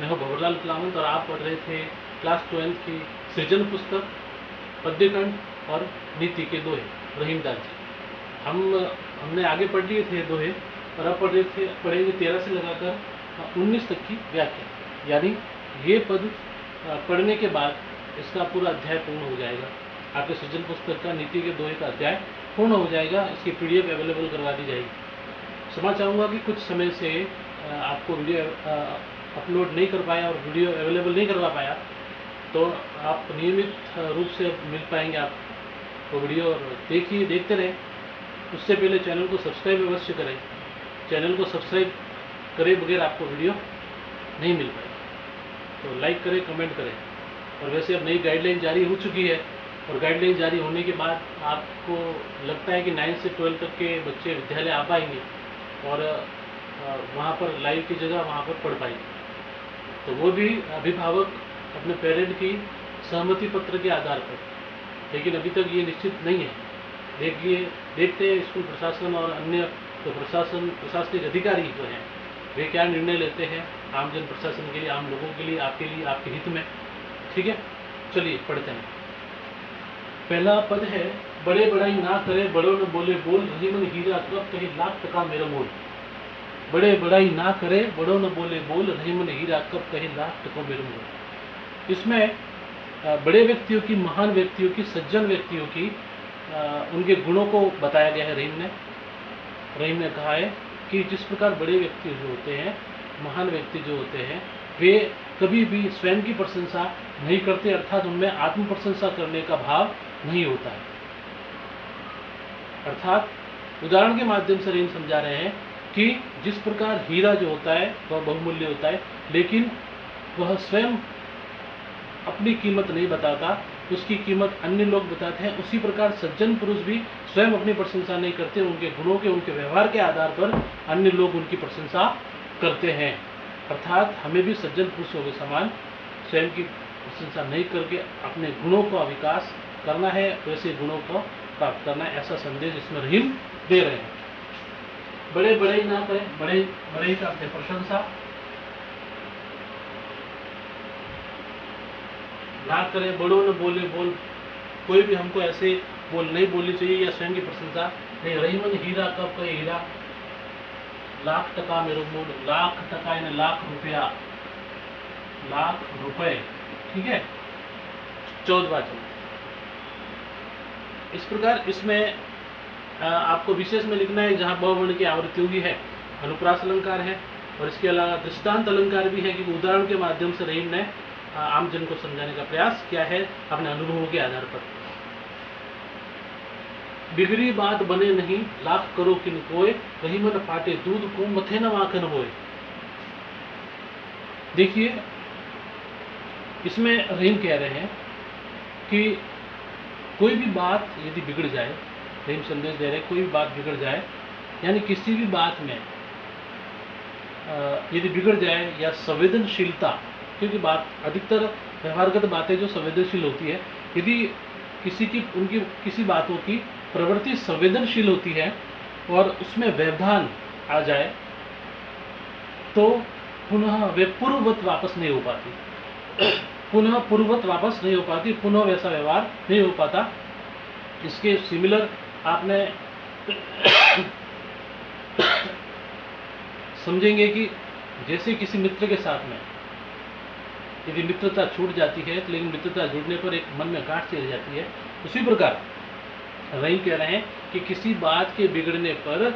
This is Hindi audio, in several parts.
मैं हूँ भंवरलाल कलावंत और आप पढ़ रहे थे क्लास 12th की सृजन पुस्तक पद्यखंड और नीति के दोहे रहीमदास जी। हमने आगे पढ़ लिए थे दोहे और अब पढ़ेंगे 13 से लगाकर 19 तक की व्याख्या। यानी ये पद पढ़ने के बाद इसका पूरा अध्याय पूर्ण हो जाएगा। आपके सृजन पुस्तक का नीति के दोहे का अध्याय पूर्ण हो जाएगा। इसकी PDF अवेलेबल करवा दी जाएगी। क्षमा चाहूँगा कि कुछ समय से आपको वीडियो अपलोड नहीं कर पाया और वीडियो अवेलेबल नहीं करवा पाया, तो आप नियमित रूप से मिल पाएंगे आपको वीडियो, और देखते रहें। उससे पहले चैनल को सब्सक्राइब अवश्य करें। चैनल को सब्सक्राइब करे बगैर आपको वीडियो नहीं मिल पाएगा, तो लाइक करें, कमेंट करें। और वैसे अब नई गाइडलाइन जारी हो चुकी है, और गाइडलाइन जारी होने के बाद आपको लगता है कि 9 से 12 तक के बच्चे विद्यालय आ पाएंगे और वहाँ पर लाइव की जगह वहाँ पर पढ़ पाएंगे। तो वो भी अभिभावक अपने पेरेंट की सहमति पत्र के आधार पर, लेकिन अभी तक ये निश्चित नहीं है। देखते हैं स्कूल प्रशासन और अन्य तो प्रशासनिक अधिकारी जो हैं वे क्या निर्णय लेते हैं आम जन प्रशासन के लिए, आम लोगों के लिए, आपके हित में। ठीक है, चलिए पढ़ते हैं। पहला पद है, बड़े बड़ाई ना करे बड़ों न बोले बोल, रही मन हीरा कब कहे लाख टका मेरा मोल। बड़े बड़ाई ना करे बड़ों न बोले बोल, रही मन हीरा कब कहे लाख टका मेरा मोल। इसमें बड़े व्यक्तियों की, महान व्यक्तियों की, सज्जन व्यक्तियों की उनके गुणों को बताया गया है। रहीम ने कहा है कि जिस प्रकार बड़े व्यक्ति जो होते हैं, महान व्यक्ति जो होते हैं, वे कभी भी स्वयं की प्रशंसा नहीं करते, अर्थात उनमें आत्म प्रशंसा करने का भाव नहीं होता है। अर्थात उदाहरण के माध्यम से रहीम समझा रहे हैं कि जिस प्रकार हीरा जो होता है वह बहुमूल्य होता है, लेकिन वह स्वयं अपनी कीमत नहीं बताता, उसकी कीमत अन्य लोग बताते हैं। उसी प्रकार सज्जन पुरुष भी स्वयं अपनी प्रशंसा नहीं करते, उनके गुणों के, उनके व्यवहार के आधार पर अन्य लोग उनकी प्रशंसा करते हैं। अर्थात हमें भी सज्जन पुरुषों के समान स्वयं की प्रशंसा नहीं करके अपने गुणों का विकास करना है, वैसे गुणों को प्राप्त करना है, ऐसा संदेश इसमें रहीम दे रहे हैं। बड़े बड़े ना करें, बड़े का अपने प्रशंसा ना करें, बड़ों न बोले बोल, कोई भी हमको ऐसे बोल नहीं बोलनी चाहिए या स्वयं की प्रशंसा नहीं। रही मन हीरा कब कहे हीरा लाख टका मेरे मोल, लाख टका यानी लाख रुपया, लाख रुपए। ठीक है, 14वां वचन। इस प्रकार इसमें आपको विशेष में लिखना है जहाँ ब वर्ण की आवृत्ति हुई है, अनुप्रास अलंकार है, और इसके अलावा दृष्टांत अलंकार भी है कि उदाहरण के माध्यम से रहीम ने आम जन को समझाने का प्रयास किया है अपने अनुभवों के आधार पर। बिगड़ी बात बने नहीं लाख करो किन कोय, रही मन फाटे दूध को मथे न माखन होए। देखिए, इसमें रहीम कह रहे हैं कि कोई भी बात यदि बिगड़ जाए, रहीम संदेश दे रहे हैं, कोई भी बात बिगड़ जाए, यानी किसी भी बात में यदि बिगड़ जाए या संवेदनशीलता, क्योंकि बात अधिकतर व्यवहारगत बातें जो संवेदनशील होती है, यदि किसी बातों की प्रवृत्ति संवेदनशील होती है और उसमें व्यवधान आ जाए, तो पुनः वे पूर्ववत वापस नहीं हो पाती, पुनः वैसा व्यवहार नहीं हो पाता। इसके सिमिलर आपने समझेंगे कि जैसे किसी मित्र के साथ में यदि मित्रता छूट जाती है, लेकिन मित्रता जुड़ने पर एक मन में गांठ सी रह जाती है, उसी प्रकार रहीम कह रहे हैं कि किसी बात के बिगड़ने पर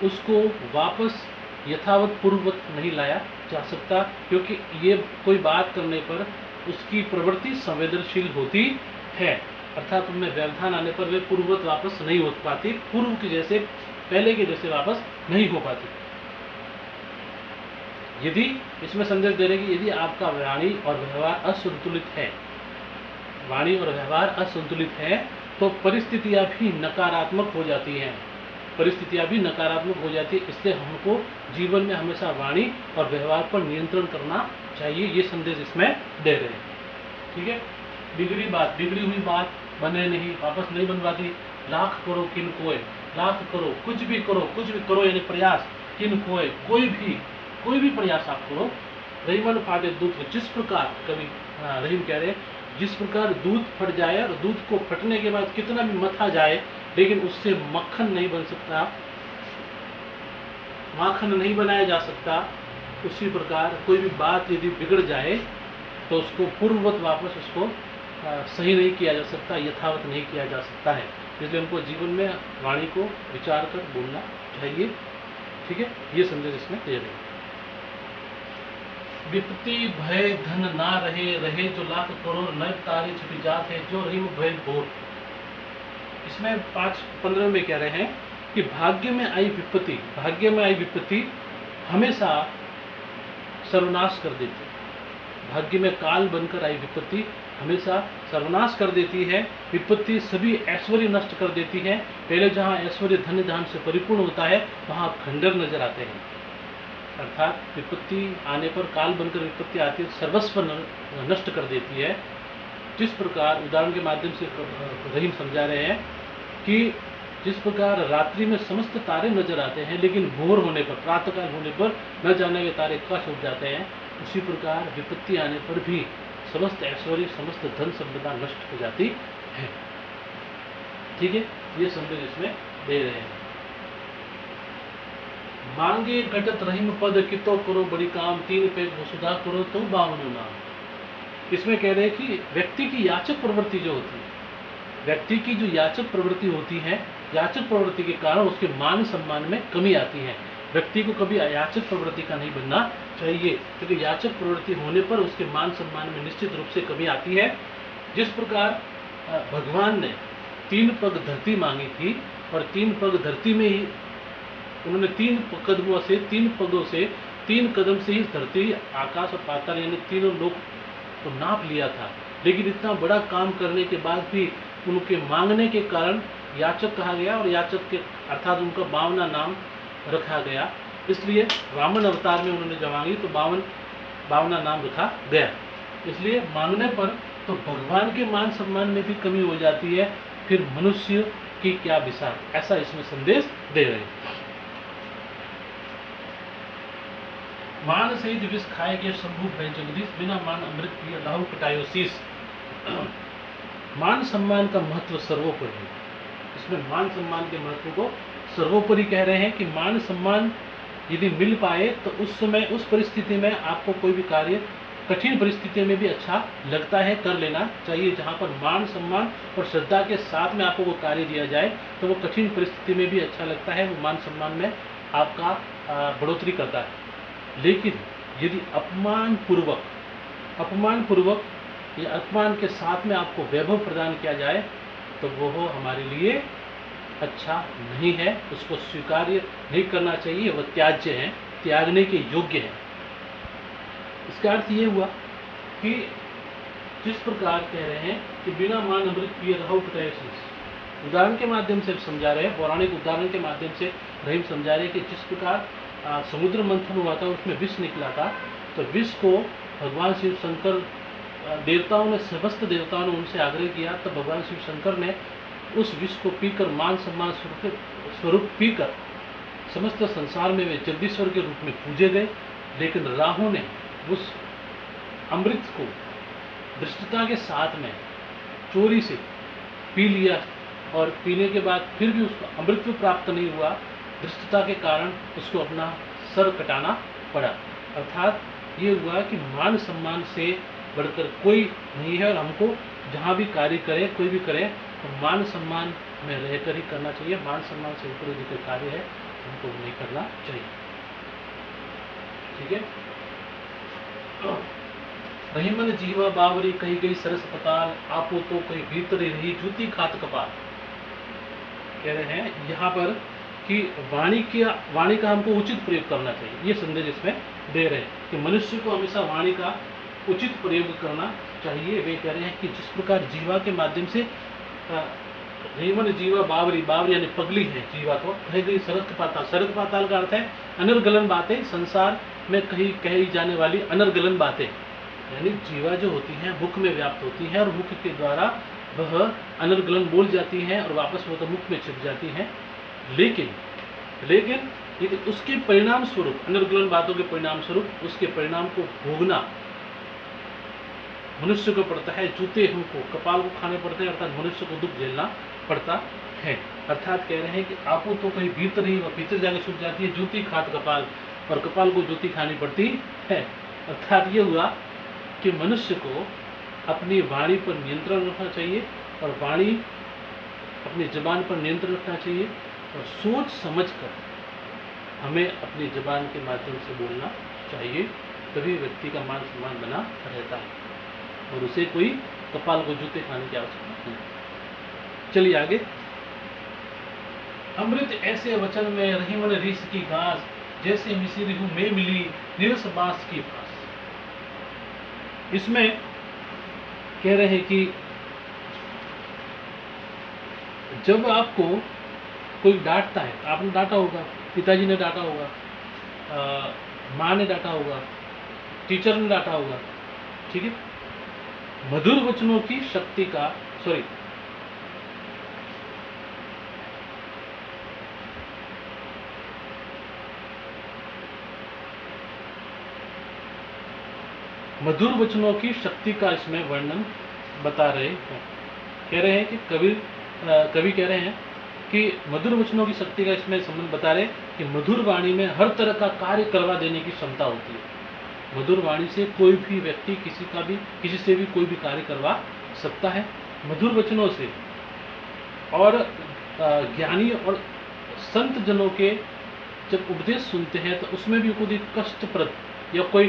उसको वापस यथावत पूर्ववत नहीं लाया जा सकता, क्योंकि ये कोई बात करने पर उसकी प्रवृत्ति संवेदनशील होती है, अर्थात उनमें व्यवधान आने पर वे पूर्ववत वापस नहीं हो पाती, पूर्व के जैसे, पहले के जैसे वापस नहीं हो पाती। यदि इसमें संदेश दे रहे कि यदि आपका वाणी और व्यवहार असंतुलित है, तो परिस्थितियां भी नकारात्मक हो जाती हैं, इसलिए हमको जीवन में हमेशा वाणी और व्यवहार पर नियंत्रण करना चाहिए, ये संदेश इसमें दे रहे हैं। ठीक है, बिगड़ी हुई बात बने नहीं, वापस नहीं बनवाती। लाख करो किन कोय, लाख करो, कुछ भी करो यानी प्रयास, किन कोय, कोई भी कोई भी प्रयास आप करो, रहीमन फाटे दूध, जिस प्रकार कवि रहीम कह रहे हैं, जिस प्रकार दूध फट जाए और दूध को फटने के बाद कितना भी मथा जाए लेकिन उससे मक्खन नहीं बन सकता, माखन नहीं बनाया जा सकता, उसी प्रकार कोई भी बात यदि बिगड़ जाए तो उसको पूर्ववत वापस उसको सही नहीं किया जा सकता, यथावत नहीं किया जा सकता है। इसलिए हमको जीवन में वाणी को विचार कर बोलना चाहिए। ठीक है, ये संदेश इसमें दे रहे हैं। विपत्ति भय धन ना रहे, रहे जो लाख करोड़, नर तारे छिपी जात है, जो रहीम भय भोर। इसमें 5:15 में कह रहे हैं कि भाग्य में आई विपत्ति, भाग्य में आई विपत्ति हमेशा सर्वनाश कर देती है। भाग्य में काल बनकर आई विपत्ति हमेशा सर्वनाश कर देती है। विपत्ति सभी ऐश्वर्य नष्ट कर देती है। पहले जहाँ ऐश्वर्य धन धान से परिपूर्ण होता है वहाँ खंडर नजर आते हैं। अर्थात विपत्ति आने पर, काल बनकर विपत्ति आती है, सर्वस्व नष्ट कर देती है। जिस प्रकार उदाहरण के माध्यम से रहीम समझा रहे हैं कि जिस प्रकार रात्रि में समस्त तारे नजर आते हैं लेकिन भोर होने पर, प्रातःकाल होने पर न जाने वे तारे कश उठ जाते हैं, उसी प्रकार विपत्ति आने पर भी समस्त ऐश्वर्य, समस्त धन संपदा नष्ट हो जाती है। ठीक है, ये संदेश इसमें दे रहे हैं। मांगे घटत रहीम पद, कितो करो बड़ी काम, तीन पे वसुधा करो तो बावनो नाम। इसमें कह रहे हैं कि व्यक्ति की याचक प्रवृत्ति जो होती है, व्यक्ति की जो याचक प्रवृत्ति होती है, याचक प्रवृत्ति के कारण उसके मान सम्मान में कमी आती है। व्यक्ति को कभी याचक प्रवृत्ति का नहीं बनना चाहिए, क्योंकि याचक प्रवृत्ति होने पर उसके मान सम्मान में निश्चित रूप से कमी आती है। जिस प्रकार भगवान ने 3 पग धरती मांगी थी और 3 पग धरती में ही उन्होंने 3 कदमों से, 3 पगों से, 3 कदम से ही धरती, आकाश और पाताल यानी तीनों लोक को नाप लिया था। लेकिन इतना बड़ा काम करने के बाद भी उनके मांगने के कारण याचक कहा गया और याचक के अर्थात उनका बावना नाम रखा गया। इसलिए वामन अवतार में उन्होंने जब मांगी तो बावना नाम रखा गया। इसलिए मांगने पर तो भगवान के मान सम्मान में भी कमी हो जाती है, फिर मनुष्य की क्या विचार, ऐसा इसमें संदेश दे रहे हैं। मान सहित विष खाए के शंभु भय जगदीश, बिना मान अमृत पिए लाहू कटायो शीश। मान सम्मान का महत्व सर्वोपरि है। इसमें मान सम्मान के महत्व को सर्वोपरि कह रहे हैं कि मान सम्मान यदि मिल पाए तो उस समय, उस परिस्थिति में आपको कोई भी कार्य कठिन परिस्थिति में भी अच्छा लगता है, कर लेना चाहिए। जहाँ पर मान सम्मान और श्रद्धा के साथ में आपको वो कार्य दिया जाए तो वो कठिन परिस्थिति में भी अच्छा लगता है, वो मान सम्मान में आपका बढ़ोतरी करता है। लेकिन यदि अपमान पूर्वक या अपमान के साथ में आपको वैभव प्रदान किया जाए तो वो हमारे लिए अच्छा नहीं है, उसको स्वीकार्य नहीं करना चाहिए, वह त्याज्य है, त्यागने के योग्य है। इसका अर्थ ये हुआ कि जिस प्रकार कह रहे हैं कि बिना मान अमृत पिए रहो कटायो शीश, उदाहरण के माध्यम से समझा रहे हैं, पौराणिक उदाहरण के माध्यम से रहीम समझा रहे हैं कि जिस प्रकार समुद्र मंथन हुआ था, उसमें विष निकला था, तो विष को भगवान शिव शंकर देवताओं ने, समस्त देवताओं ने उनसे आग्रह किया, तो भगवान शिव शंकर ने उस विष को पीकर, मान सम्मान स्वरूप पीकर समस्त संसार में वे जगदीश्वर के रूप में पूजे गए। लेकिन राहु ने उस अमृत को धृष्टता के साथ में चोरी से पी लिया और पीने के बाद फिर भी उसको अमृत प्राप्त नहीं हुआ। धृष्टता के कारण उसको अपना सर कटाना पड़ा। अर्थात ये हुआ कि मान सम्मान से बढ़कर कोई नहीं है और हमको जहाँ भी कार्य करें, कोई भी करें, तो मान सम्मान में रहकर ही करना चाहिए। मान सम्मान से ऊपर जो कोई कार्य है हमको नहीं करना चाहिए। ठीक है। रहीमन जीवा बावरी कही गई सरस पताल, आपो तो कोई भीतर रही जूती खात कपाल। कह रहे हैं यहाँ पर कि वाणी का हमको उचित प्रयोग करना चाहिए। ये संदेश इसमें दे रहे हैं कि मनुष्य को हमेशा वाणी का उचित प्रयोग करना चाहिए। वे कह रहे हैं कि जिस प्रकार जीवा के माध्यम से रहीमन जीवा बावरी, बावरी यानी पगली है जीवा को, कही गई सरस पाताल। सरस पाताल का अर्थ है अनर्गलन बातें, संसार में कही जाने वाली अनर्गलन बातें, यानी जीवा जो होती है मुख में व्याप्त होती है और मुख के द्वारा वह अनर्गलन बोल जाती है और वापस वो तो मुख में छिप जाती है। लेकिन यदि उसके परिणाम स्वरूप, अनर्गलन बातों के परिणाम स्वरूप उसके परिणाम को भोगना मनुष्य को पड़ता है, जूते हमको कपाल को खाने पड़ते हैं, अर्थात मनुष्य को दुख झेलना पड़ता है। अर्थात कह रहे हैं कि आपको तो कहीं भीतर ही व भीतर जाके सूख जाती है, जूती खात कपाल, और कपाल को जूती खानी पड़ती है। अर्थात ये हुआ कि मनुष्य को अपनी वाणी पर नियंत्रण रखना चाहिए, और वाणी अपनी जबान पर नियंत्रण रखना चाहिए, और सोच समझकर हमें अपनी जबान के माध्यम से बोलना चाहिए, तभी व्यक्ति का मान सम्मान बना रहता है और उसे कोई कपाल को जूते खाने की आवश्यकता नहीं। चलिए आगे। अमृत ऐसे वचन में रही मन रीस की घास, जैसे मिसिर हूं में मिली निरस बांस की फांस। इसमें कह रहे हैं कि जब आपको कोई डांटता है, आपने डांटा होगा, पिताजी ने डांटा होगा, माँ ने डांटा होगा, टीचर ने डांटा होगा, ठीक है। मधुर वचनों की शक्ति का मधुर वचनों की शक्ति का इसमें वर्णन बता रहे हैं। कह रहे हैं कि कवि कह रहे हैं कि मधुर वचनों की शक्ति का इसमें संबंध बता रहे कि मधुर वाणी में हर तरह का कार्य करवा देने की क्षमता होती है। मधुर वाणी से कोई भी व्यक्ति किसी से भी कोई भी कार्य करवा सकता है मधुर वचनों से। और ज्ञानी और संत जनों के जब उपदेश सुनते हैं तो उसमें भी कोई कष्टप्रद या कोई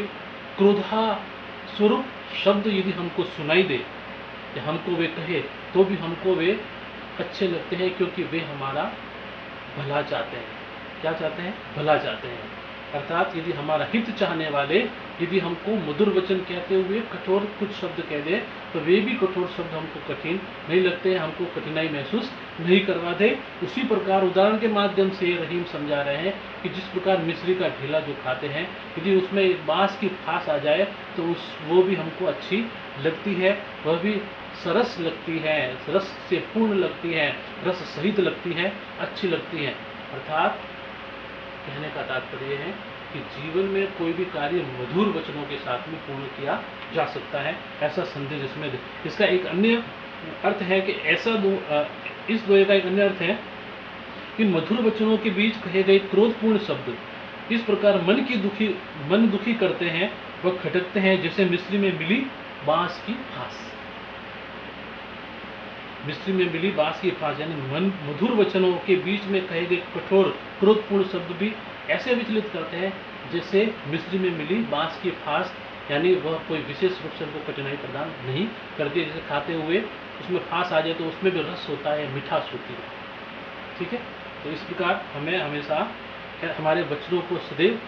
क्रोधा स्वरूप शब्द यदि हमको सुनाई दे या हमको वे कहे तो भी हमको वे अच्छे लगते हैं, क्योंकि वे हमारा भला चाहते हैं। क्या चाहते हैं? भला चाहते हैं। अर्थात यदि हमारा हित चाहने वाले यदि हमको मधुर वचन कहते हुए कठोर कुछ शब्द कह दे तो वे भी कठोर शब्द हमको कठिन नहीं लगते हैं, हमको कठिनाई महसूस नहीं करवा दे। उसी प्रकार उदाहरण के माध्यम से रहीम समझा रहे हैं कि जिस प्रकार मिश्री का ढीला जो खाते हैं, यदि उसमें एक बांस की फांस आ जाए तो वो भी हमको अच्छी लगती है, वह भी सरस लगती है, रस से पूर्ण लगती है, रस सहित लगती है, अच्छी लगती है। अर्थात कहने का तात्पर्य है कि जीवन में कोई भी कार्य मधुर वचनों के साथ में पूर्ण किया जा सकता है, ऐसा संदेश इसमें। इसका एक अन्य अर्थ है कि इस दोहे का एक अन्य अर्थ है कि मधुर वचनों के बीच कहे गए क्रोधपूर्ण शब्द इस प्रकार मन दुखी करते हैं, वह खटकते हैं जैसे मिस्री में मिली बांस की फांस। मिस्री में मिली बांस की फांस यानी मधुर वचनों के बीच में कहे गए कठोर क्रोधपूर्ण शब्द भी ऐसे विचलित करते हैं जैसे मिस्री में मिली बांस की फांस, यानी वह कोई विशेष रूप से उनको कठिनाई प्रदान नहीं करती। जैसे खाते हुए उसमें फांस आ जाए तो उसमें भी रस होता है, मिठास होती है, ठीक है। तो इस प्रकार हमें हमेशा हमारे वचनों को सदैव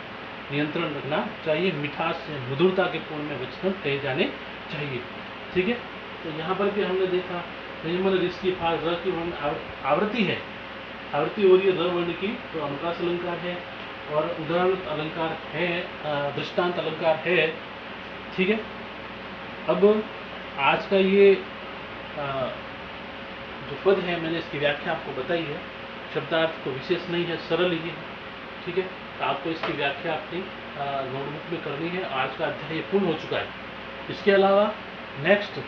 नियंत्रण रखना चाहिए, मिठास से मधुरता के पूर्ण में वचन कहे जाने चाहिए, ठीक है। तो यहाँ पर भी हमने देखा रहीमन ऋष की फांस र की आवृत्ति है, आवृत्ति हो रही है र वर्ण की, तो अनुप्रास अलंकार है और उदाहरण अलंकार है, दृष्टांत अलंकार है, ठीक है। अब आज का ये जो पद है मैंने इसकी व्याख्या आपको बताई है, शब्दार्थ को विशेष नहीं है, सरल ही है, ठीक है। तो आपको इसकी व्याख्या अपनी नोटबुक में करनी है। आज का अध्याय पूर्ण हो चुका है। इसके अलावा नेक्स्ट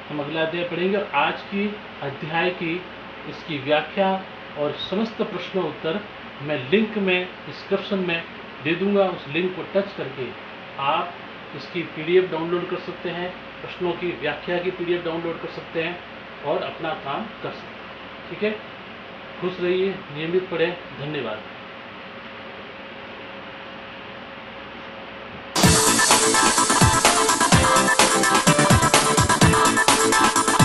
हम अगला अध्याय पढ़ेंगे और आज की अध्याय की इसकी व्याख्या और समस्त प्रश्नों उत्तर मैं लिंक में डिस्क्रिप्शन में दे दूंगा। उस लिंक को टच करके आप इसकी पीडीएफ डाउनलोड कर सकते हैं, प्रश्नों की व्याख्या की पीडीएफ डाउनलोड कर सकते हैं और अपना काम कर सकते हैं, ठीक है। खुश रहिए, नियमित पढ़ें। धन्यवाद।